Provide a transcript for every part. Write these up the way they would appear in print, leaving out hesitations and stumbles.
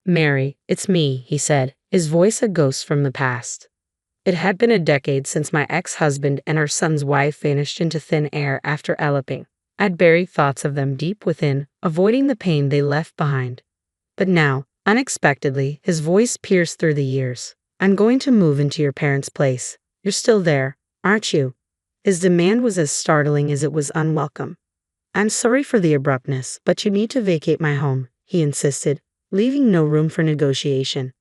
"Mary, it's me," he said, his voice a ghost from the past. It had been a decade since my ex-husband and our son's wife vanished into thin air after eloping. I'd buried thoughts of them deep within, avoiding the pain they left behind. But now, unexpectedly, his voice pierced through the years. "I'm going to move into your parents' place. You're still there, aren't you?" His demand was as startling as it was unwelcome. "I'm sorry for the abruptness, but you need to vacate my home," he insisted, leaving no room for negotiation.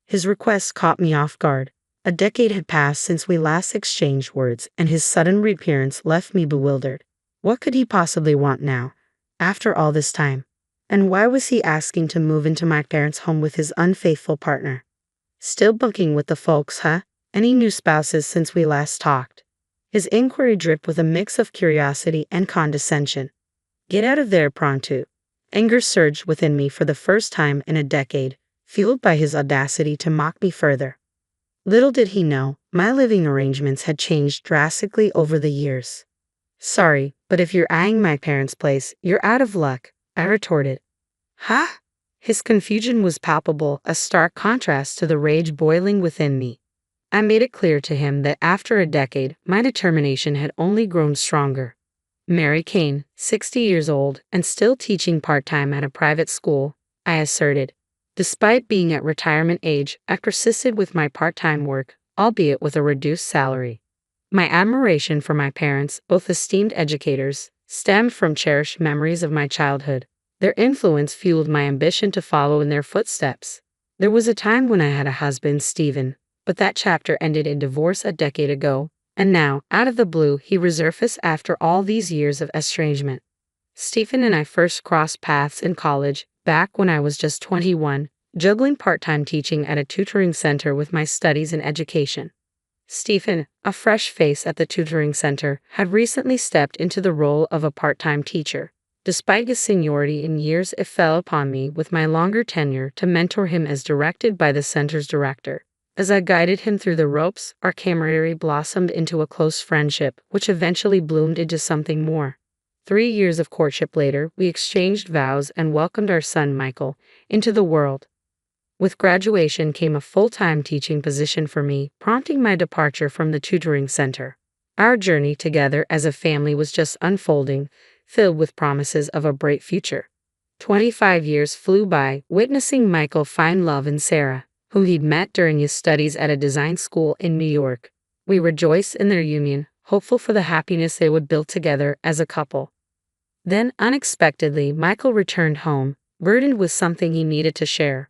His request caught me off guard. A decade had passed since we last exchanged words, and his sudden reappearance left me bewildered. What could he possibly want now, after all this time? And why was he asking to move into my parents' home with his unfaithful partner? "Still bunking with the folks, huh? Any new spouses since we last talked?" His inquiry dripped with a mix of curiosity and condescension. "Get out of there pronto." Anger surged within me for the first time in a decade, fueled by his audacity to mock me further. Little did he know, my living arrangements had changed drastically over the years. "Sorry, but if you're eyeing my parents' place, you're out of luck," I retorted. "Huh?" His confusion was palpable, a stark contrast to the rage boiling within me. I made it clear to him that after a decade, my determination had only grown stronger. Mary Kane, 60 years old, and still teaching part-time at a private school, I asserted. Despite being at retirement age, I persisted with my part-time work, albeit with a reduced salary. My admiration for my parents, both esteemed educators, stemmed from cherished memories of my childhood. Their influence fueled my ambition to follow in their footsteps. There was a time when I had a husband, Stephen, but that chapter ended in divorce a decade ago, and now, out of the blue, he resurfaced after all these years of estrangement. Stephen and I first crossed paths in college, back when I was just 21, juggling part-time teaching at a tutoring center with my studies in education. Stephen, a fresh face at the tutoring center, had recently stepped into the role of a part-time teacher. Despite his seniority in years, it fell upon me with my longer tenure to mentor him as directed by the center's director. As I guided him through the ropes, our camaraderie blossomed into a close friendship, which eventually bloomed into something more. 3 years of courtship later, we exchanged vows and welcomed our son, Michael, into the world. With graduation came a full-time teaching position for me, prompting my departure from the tutoring center. Our journey together as a family was just unfolding, filled with promises of a bright future. 25 years flew by, witnessing Michael find love in Sarah, whom he'd met during his studies at a design school in New York. We rejoiced in their union, hopeful for the happiness they would build together as a couple. Then, unexpectedly, Michael returned home, burdened with something he needed to share.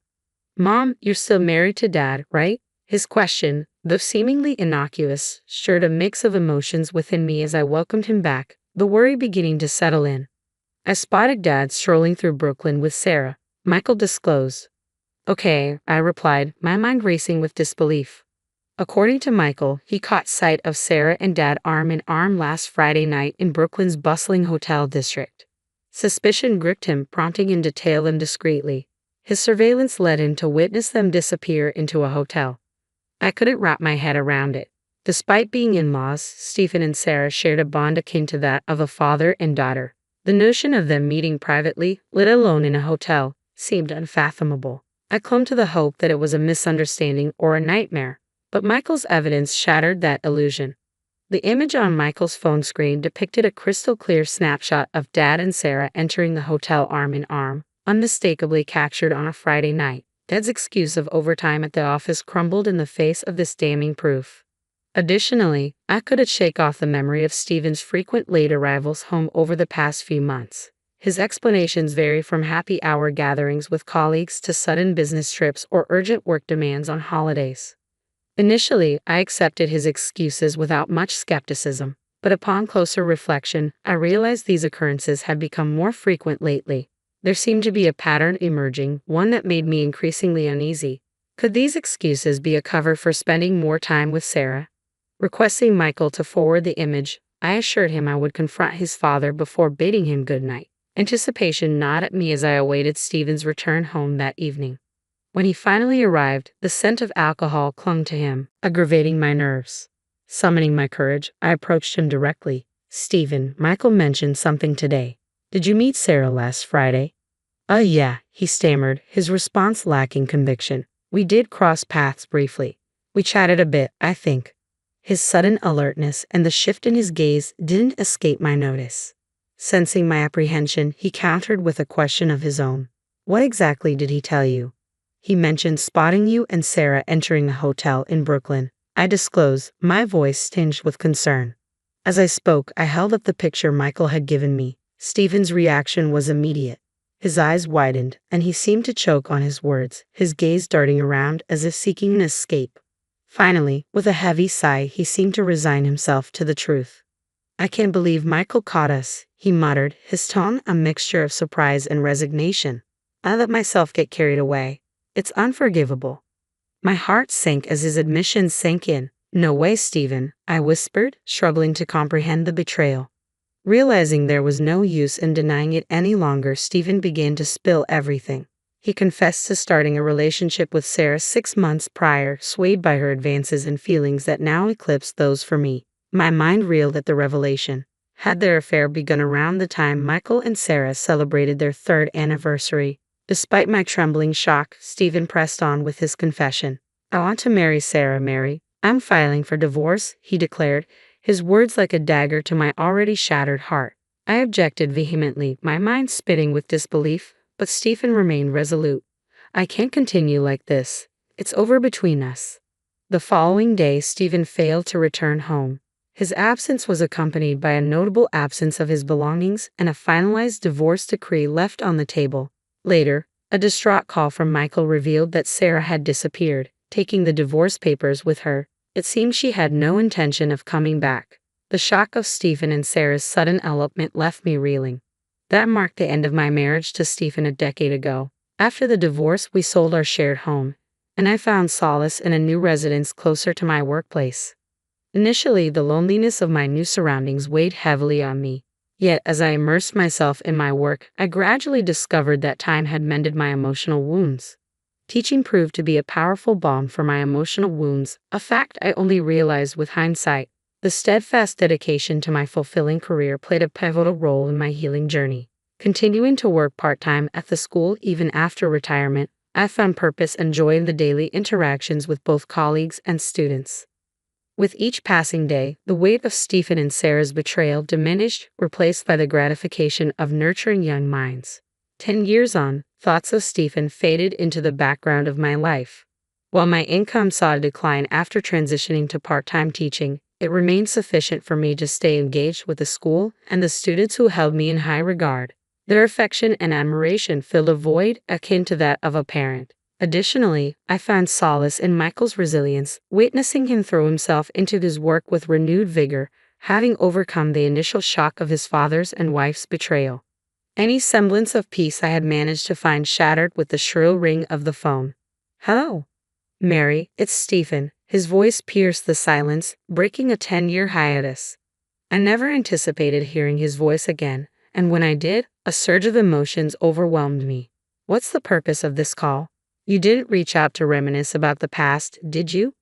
"Mom, you're still married to Dad, right?" His question, though seemingly innocuous, stirred a mix of emotions within me as I welcomed him back, the worry beginning to settle in. "I spotted Dad strolling through Brooklyn with Sarah," Michael disclosed. "Okay," I replied, my mind racing with disbelief. According to Michael, he caught sight of Sarah and Dad arm in arm last Friday night in Brooklyn's bustling hotel district. Suspicion gripped him, prompting him to tail them discreetly. His surveillance led him to witness them disappear into a hotel. I couldn't wrap my head around it. Despite being in-laws, Stephen and Sarah shared a bond akin to that of a father and daughter. The notion of them meeting privately, let alone in a hotel, seemed unfathomable. I clung to the hope that it was a misunderstanding or a nightmare, but Michael's evidence shattered that illusion. The image on Michael's phone screen depicted a crystal-clear snapshot of Dad and Sarah entering the hotel arm in arm, unmistakably captured on a Friday night. Dad's excuse of overtime at the office crumbled in the face of this damning proof. Additionally, I couldn't shake off the memory of Stephen's frequent late arrivals home over the past few months. His explanations vary from happy hour gatherings with colleagues to sudden business trips or urgent work demands on holidays. Initially, I accepted his excuses without much skepticism, but upon closer reflection, I realized these occurrences had become more frequent lately. There seemed to be a pattern emerging, one that made me increasingly uneasy. Could these excuses be a cover for spending more time with Sarah? Requesting Michael to forward the image, I assured him I would confront his father before bidding him good night. Anticipation gnawed at me as I awaited Stephen's return home that evening. When he finally arrived, the scent of alcohol clung to him, aggravating my nerves. Summoning my courage, I approached him directly. "Stephen, Michael mentioned something today. Did you meet Sarah last Friday?" "Yeah," he stammered, his response lacking conviction. We did cross paths briefly. We chatted a bit, I think. His sudden alertness and the shift in his gaze didn't escape my notice. Sensing my apprehension, he countered with a question of his own. What exactly did he tell you? He mentioned spotting you and Sarah entering a hotel in Brooklyn. I disclosed, my voice tinged with concern. As I spoke, I held up the picture Michael had given me. Stephen's reaction was immediate. His eyes widened, and he seemed to choke on his words, his gaze darting around as if seeking an escape. Finally, with a heavy sigh, he seemed to resign himself to the truth. I can't believe Michael caught us, he muttered, his tone a mixture of surprise and resignation. I let myself get carried away. It's unforgivable. My heart sank as his admission sank in. No way, Stephen, I whispered, struggling to comprehend the betrayal. Realizing there was no use in denying it any longer, Stephen began to spill everything. He confessed to starting a relationship with Sarah 6 months prior, swayed by her advances and feelings that now eclipsed those for me. My mind reeled at the revelation. Had their affair begun around the time Michael and Sarah celebrated their 3rd anniversary? Despite my trembling shock, Stephen pressed on with his confession. I want to marry Sarah, Mary. I'm filing for divorce, he declared, his words like a dagger to my already shattered heart. I objected vehemently, my mind spinning with disbelief, but Stephen remained resolute. I can't continue like this. It's over between us. The following day, Stephen failed to return home. His absence was accompanied by a notable absence of his belongings and a finalized divorce decree left on the table. Later, a distraught call from Michael revealed that Sarah had disappeared, taking the divorce papers with her. It seemed she had no intention of coming back. The shock of Stephen and Sarah's sudden elopement left me reeling. That marked the end of my marriage to Stephen a decade ago. After the divorce, we sold our shared home, and I found solace in a new residence closer to my workplace. Initially, the loneliness of my new surroundings weighed heavily on me. Yet, as I immersed myself in my work, I gradually discovered that time had mended my emotional wounds. Teaching proved to be a powerful balm for my emotional wounds, a fact I only realized with hindsight. The steadfast dedication to my fulfilling career played a pivotal role in my healing journey. Continuing to work part-time at the school even after retirement, I found purpose and joy in the daily interactions with both colleagues and students. With each passing day, the weight of Stephen and Sarah's betrayal diminished, replaced by the gratification of nurturing young minds. 10 years on, thoughts of Stephen faded into the background of my life. While my income saw a decline after transitioning to part-time teaching, it remained sufficient for me to stay engaged with the school and the students who held me in high regard. Their affection and admiration filled a void akin to that of a parent. Additionally, I found solace in Michael's resilience, witnessing him throw himself into his work with renewed vigor, having overcome the initial shock of his father's and wife's betrayal. Any semblance of peace I had managed to find shattered with the shrill ring of the phone. Hello, Mary, it's Stephen. His voice pierced the silence, breaking a 10-year hiatus. I never anticipated hearing his voice again, and when I did, a surge of emotions overwhelmed me. What's the purpose of this call? You didn't reach out to reminisce about the past, did you?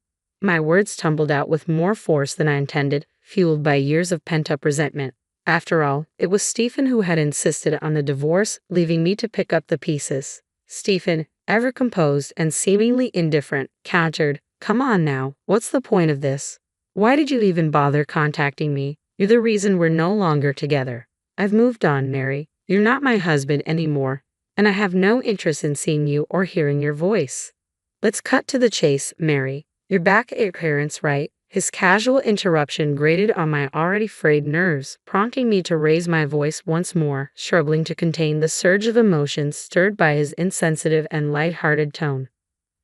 My words tumbled out with more force than I intended, fueled by years of pent-up resentment. After all, it was Stephen who had insisted on the divorce, leaving me to pick up the pieces. Stephen, ever composed and seemingly indifferent, countered, "Come on now, what's the point of this? Why did you even bother contacting me? You're the reason we're no longer together. I've moved on, Mary. You're not my husband anymore, and I have no interest in seeing you or hearing your voice. Let's cut to the chase, Mary. You're back at your parents', right?" His casual interruption grated on my already frayed nerves, prompting me to raise my voice once more, struggling to contain the surge of emotions stirred by his insensitive and light-hearted tone.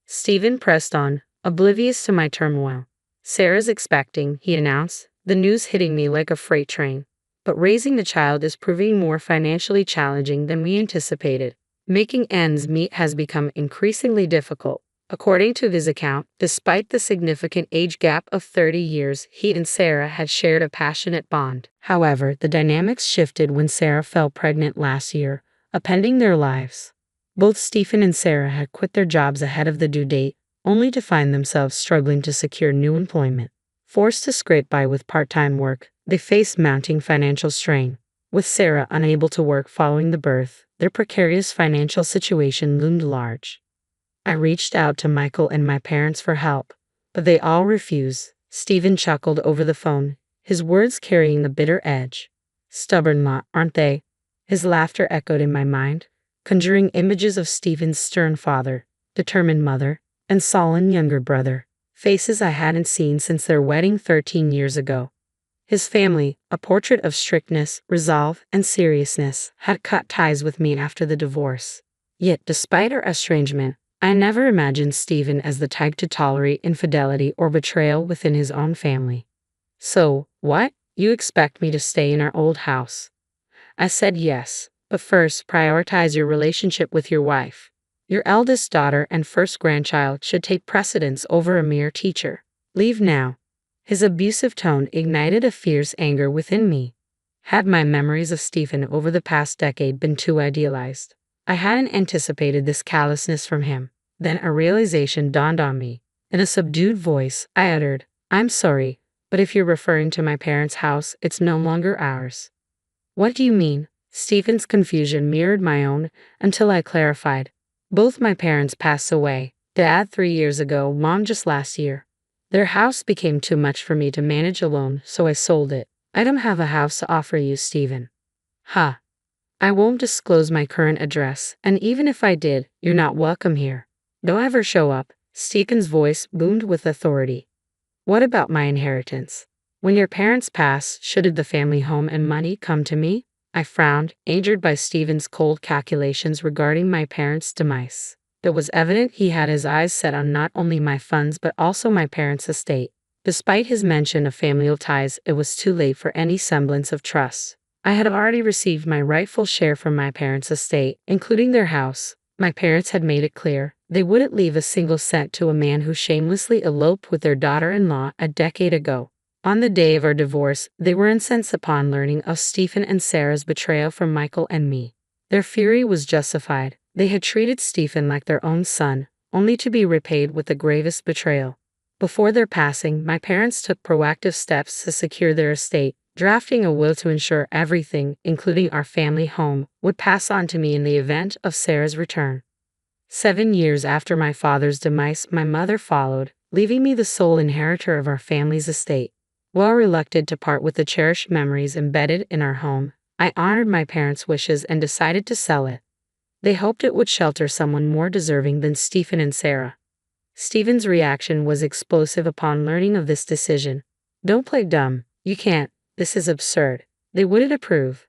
Stephen pressed on, oblivious to my turmoil. "Sarah's expecting," he announced, the news hitting me like a freight train. "But raising the child is proving more financially challenging than we anticipated. Making ends meet has become increasingly difficult." According to his account, despite the significant age gap of 30 years, he and Sarah had shared a passionate bond. However, the dynamics shifted when Sarah fell pregnant last year, upending their lives. Both Stephen and Sarah had quit their jobs ahead of the due date, only to find themselves struggling to secure new employment. Forced to scrape by with part-time work, they faced mounting financial strain. With Sarah unable to work following the birth, their precarious financial situation loomed large. I reached out to Michael and my parents for help, but they all refused. Stephen chuckled over the phone, his words carrying the bitter edge. Stubborn lot, aren't they? His laughter echoed in my mind, conjuring images of Stephen's stern father, determined mother, and sullen younger brother, faces I hadn't seen since their wedding 13 years ago. His family, a portrait of strictness, resolve, and seriousness, had cut ties with me after the divorce. Yet, despite our estrangement, I never imagined Stephen as the type to tolerate infidelity or betrayal within his own family. So, what? You expect me to stay in our old house? I said yes, but first prioritize your relationship with your wife. Your eldest daughter and first grandchild should take precedence over a mere teacher. Leave now. His abusive tone ignited a fierce anger within me. Had my memories of Stephen over the past decade been too idealized? I hadn't anticipated this callousness from him. Then a realization dawned on me. In a subdued voice, I uttered, "I'm sorry, but if you're referring to my parents' house, it's no longer ours." "What do you mean?" Stephen's confusion mirrored my own until I clarified. "Both my parents passed away, Dad 3 years ago, Mom just last year. Their house became too much for me to manage alone, so I sold it. I don't have a house to offer you, Stephen." "Ha. I won't disclose my current address, and even if I did, you're not welcome here. Don't ever show up." Stephen's voice boomed with authority. "What about my inheritance? When your parents pass, should the family home and money come to me?" I frowned, angered by Stephen's cold calculations regarding my parents' demise. It was evident he had his eyes set on not only my funds but also my parents' estate. Despite his mention of familial ties, it was too late for any semblance of trust. I had already received my rightful share from my parents' estate, including their house. My parents had made it clear they wouldn't leave a single cent to a man who shamelessly eloped with their daughter-in-law a decade ago. On the day of our divorce, they were incensed upon learning of Stephen and Sarah's betrayal from Michael and me. Their fury was justified. They had treated Stephen like their own son, only to be repaid with the gravest betrayal. Before their passing, my parents took proactive steps to secure their estate, drafting a will to ensure everything, including our family home, would pass on to me in the event of Sarah's return. 7 years after my father's demise, my mother followed, leaving me the sole inheritor of our family's estate. While reluctant to part with the cherished memories embedded in our home, I honored my parents' wishes and decided to sell it. They hoped it would shelter someone more deserving than Stephen and Sarah. Stephen's reaction was explosive upon learning of this decision. "Don't play dumb. You can't. This is absurd. They wouldn't approve."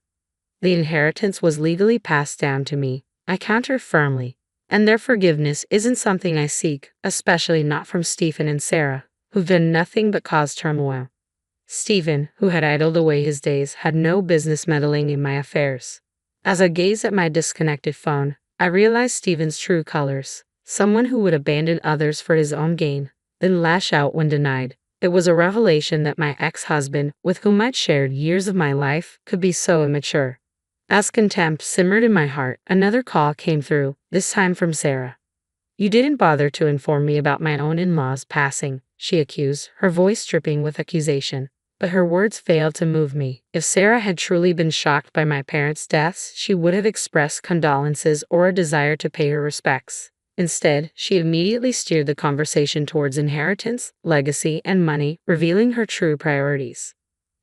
The inheritance was legally passed down to me, I countered firmly, and their forgiveness isn't something I seek, especially not from Stephen and Sarah, who've done nothing but cause turmoil. Stephen, who had idled away his days, had no business meddling in my affairs. As I gazed at my disconnected phone, I realized Stephen's true colors: someone who would abandon others for his own gain, then lash out when denied. It was a revelation that my ex-husband, with whom I'd shared years of my life, could be so immature. As contempt simmered in my heart, another call came through, this time from Sarah. "You didn't bother to inform me about my own in-laws passing," she accused, her voice dripping with accusation. But her words failed to move me. If Sarah had truly been shocked by my parents' deaths, she would have expressed condolences or a desire to pay her respects. Instead, she immediately steered the conversation towards inheritance, legacy, and money, revealing her true priorities.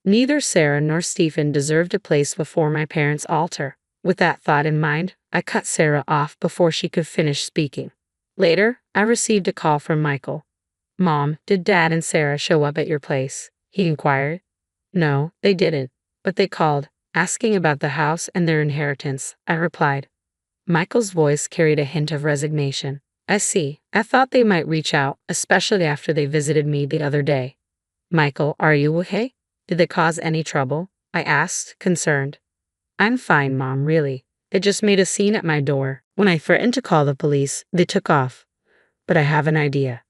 Neither Sarah nor Stephen deserved a place before my parents' altar. With that thought in mind, I cut Sarah off before she could finish speaking. Later, I received a call from Michael. "Mom, did Dad and Sarah show up at your place?" he inquired. "No, they didn't, but they called, asking about the house and their inheritance," I replied. Michael's voice carried a hint of resignation. "I see. I thought they might reach out, especially after they visited me the other day." "Michael, are you okay? Did they cause any trouble?" I asked, concerned. "I'm fine, Mom, really. They just made a scene at my door. When I threatened to call the police, they took off. But I have an idea."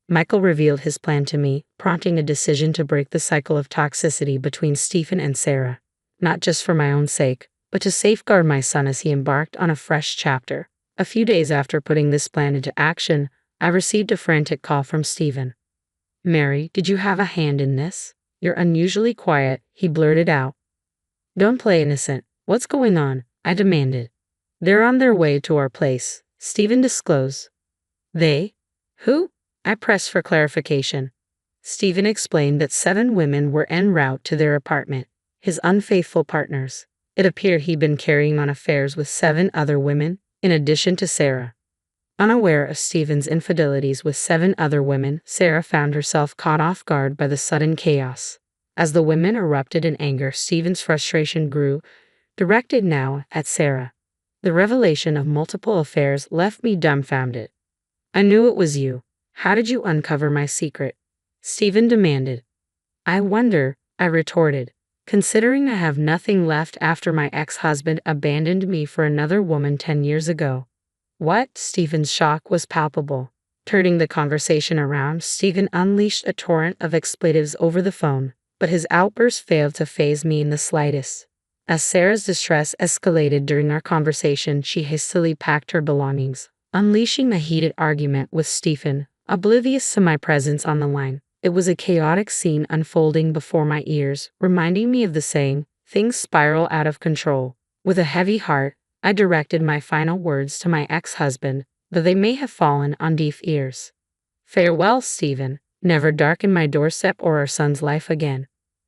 Michael revealed his plan to me, prompting a decision to break the cycle of toxicity between Stephen and Sarah, not just for my own sake, but to safeguard my son as he embarked on a fresh chapter. A few days after putting this plan into action, I received a frantic call from Stephen. "Mary, did you have a hand in this? You're unusually quiet," he blurted out. Don't play innocent. What's going on? I demanded. They're on their way to our place, Stephen disclosed. They? Who? I pressed for clarification. Stephen explained that 7 women were en route to their apartment, his unfaithful partners. It appeared he'd been carrying on affairs with 7 other women, in addition to Sarah. Unaware of Stephen's infidelities with 7 other women, Sarah found herself caught off guard by the sudden chaos. As the women erupted in anger, Stephen's frustration grew, directed now at Sarah. The revelation of multiple affairs left me dumbfounded. I knew it was you. How did you uncover my secret? Stephen demanded. I wonder, I retorted, considering I have nothing left after my ex-husband abandoned me for another woman 10 years ago. What? Stephen's shock was palpable. Turning the conversation around, Stephen unleashed a torrent of expletives over the phone, but his outburst failed to faze me in the slightest. As Sarah's distress escalated during our conversation, she hastily packed her belongings, unleashing a heated argument with Stephen, oblivious to my presence on the line. It was a chaotic scene unfolding before my ears, reminding me of the saying, "Things spiral out of control." With a heavy heart, I directed my final words to my ex-husband, though they may have fallen on deaf ears. Farewell, Stephen. Never darken my doorstep or our son's life again.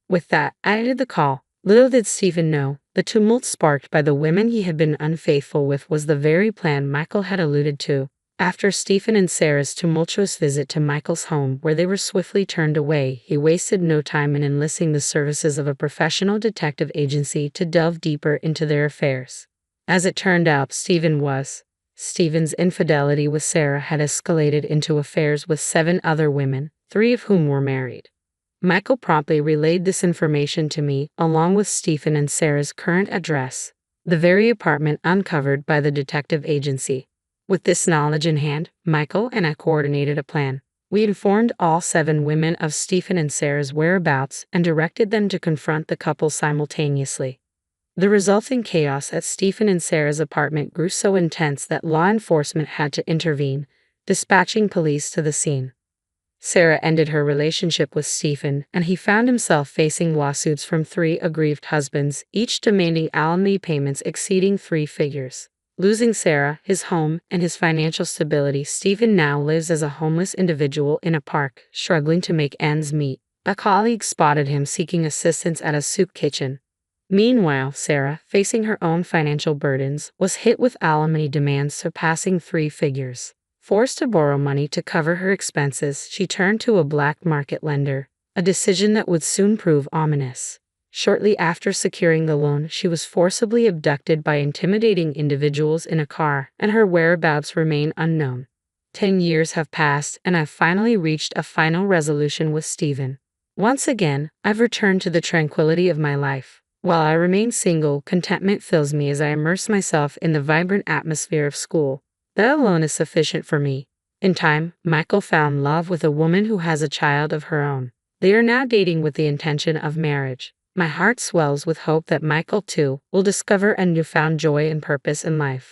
With that, I ended the call. Little did Stephen know, the tumult sparked by the women he had been unfaithful with was the very plan Michael had alluded to. After Stephen and Sarah's tumultuous visit to Michael's home, where they were swiftly turned away, he wasted no time in enlisting the services of a professional detective agency to delve deeper into their affairs. As it turned out, Stephen's infidelity with Sarah had escalated into affairs with 7 other women, 3 of whom were married. Michael promptly relayed this information to me, along with Stephen and Sarah's current address, the very apartment uncovered by the detective agency. With this knowledge in hand, Michael and I coordinated a plan. We informed all 7 women of Stephen and Sarah's whereabouts and directed them to confront the couple simultaneously. The resulting chaos at Stephen and Sarah's apartment grew so intense that law enforcement had to intervene, dispatching police to the scene. Sarah ended her relationship with Stephen, and he found himself facing lawsuits from 3 aggrieved husbands, each demanding alimony payments exceeding 3 figures. Losing Sarah, his home, and his financial stability, Stephen now lives as a homeless individual in a park, struggling to make ends meet. A colleague spotted him seeking assistance at a soup kitchen. Meanwhile, Sarah, facing her own financial burdens, was hit with alimony demands surpassing 3 figures. Forced to borrow money to cover her expenses, she turned to a black market lender, a decision that would soon prove ominous. Shortly after securing the loan, she was forcibly abducted by intimidating individuals in a car, and her whereabouts remain unknown. 10 years have passed, and I've finally reached a final resolution with Stephen. Once again, I've returned to the tranquility of my life. While I remain single, contentment fills me as I immerse myself in the vibrant atmosphere of school. That alone is sufficient for me. In time, Michael found love with a woman who has a child of her own. They are now dating with the intention of marriage. My heart swells with hope that Michael, too, will discover a newfound joy and purpose in life.